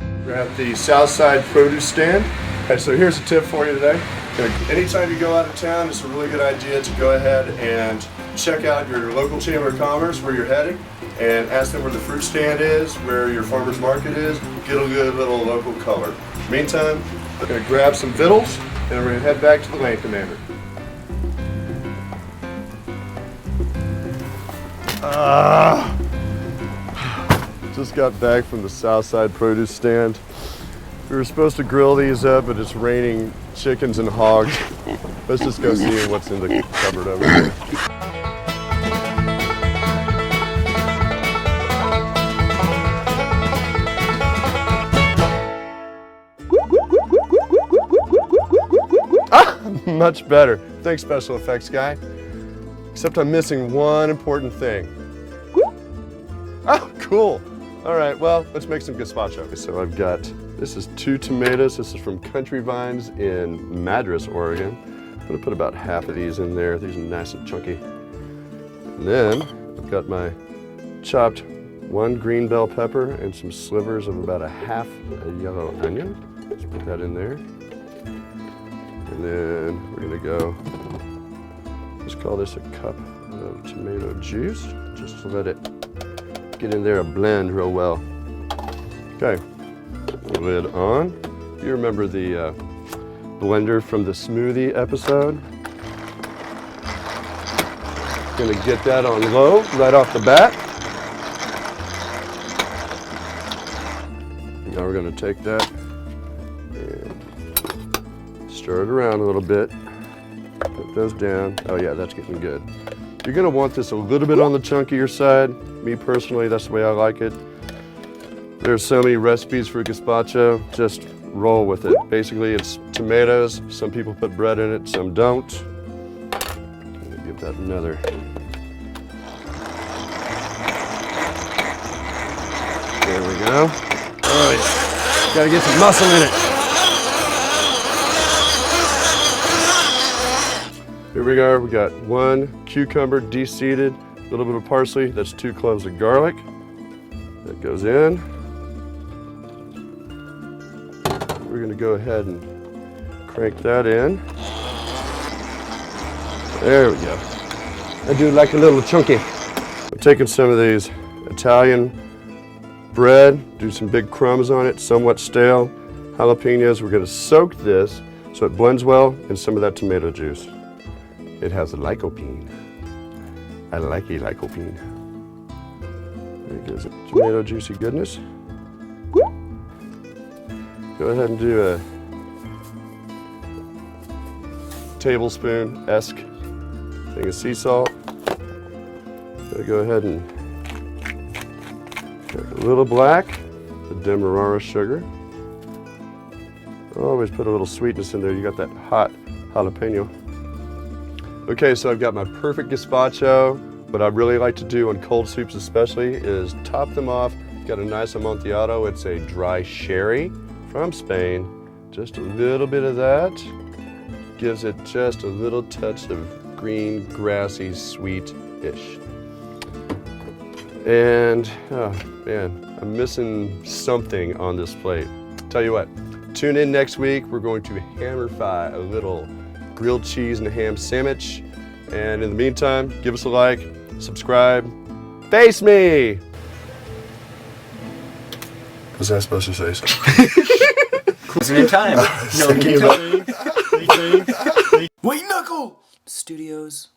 We're at the Southside Produce Stand. Okay, so here's a tip for you today. Anytime you go out of town, it's a really good idea to go ahead and check out your local Chamber of Commerce where you're heading and ask them where the fruit stand is, where your farmer's market is. Get a good little local color. Meantime, we're going to grab some victuals and we're going to head back to the Lane Commander. Just got back from the Southside Produce Stand. We were supposed to grill these up, but it's raining chickens and hogs. Let's just go see what's in the cupboard over there. Much better. Thanks, special effects guy. Except I'm missing one important thing. Oh, cool. All right, well, let's make some gazpacho. So I've got, this is 2 tomatoes. This is from Country Vines in Madras, Oregon. I'm gonna put about half of these in there. These are nice and chunky. And then I've got my chopped 1 green bell pepper and some slivers of about a half a yellow onion. Let's put that in there. And then we're gonna go, let's call this a cup of tomato juice, just to let it get in there and blend real well. Okay, lid on. You remember the blender from the smoothie episode? Gonna get that on low right off the bat. Now we're gonna take that and stir it around a little bit. Put those down. Oh yeah, that's getting good. You're gonna want this a little bit on the chunkier side. Me personally, that's the way I like it. There's so many recipes for gazpacho, just roll with it. Basically, it's tomatoes. Some people put bread in it, some don't. I'm gonna give that another. There we go. Oh yeah, gotta get some muscle in it. Here we go, we got 1 cucumber de-seeded, a little bit of parsley, that's 2 cloves of garlic. That goes in. We're gonna go ahead and crank that in. There we go. I do like a little chunky. I'm taking some of these Italian bread, do some big crumbs on it, somewhat stale. Jalapenos, we're gonna soak this so it blends well in some of that tomato juice. It has a lycopene. I like a lycopene. There goes it. Tomato juicy goodness. Go ahead and do a tablespoon-esque thing of sea salt. Go ahead and take a little black, the demerara sugar. Always put a little sweetness in there. You got that hot jalapeno. Okay, so I've got my perfect gazpacho. What I really like to do on cold soups especially is top them off. Got a nice Amontillado. It's a dry sherry from Spain. Just a little bit of that. Gives it just a little touch of green, grassy, sweet-ish. And, oh man, I'm missing something on this plate. Tell you what, tune in next week. We're going to hammer fry a little grilled cheese and ham sandwich. And in the meantime, give us a like, subscribe, face me! Was I supposed to say something? Closing in time. White Knuckle Studios.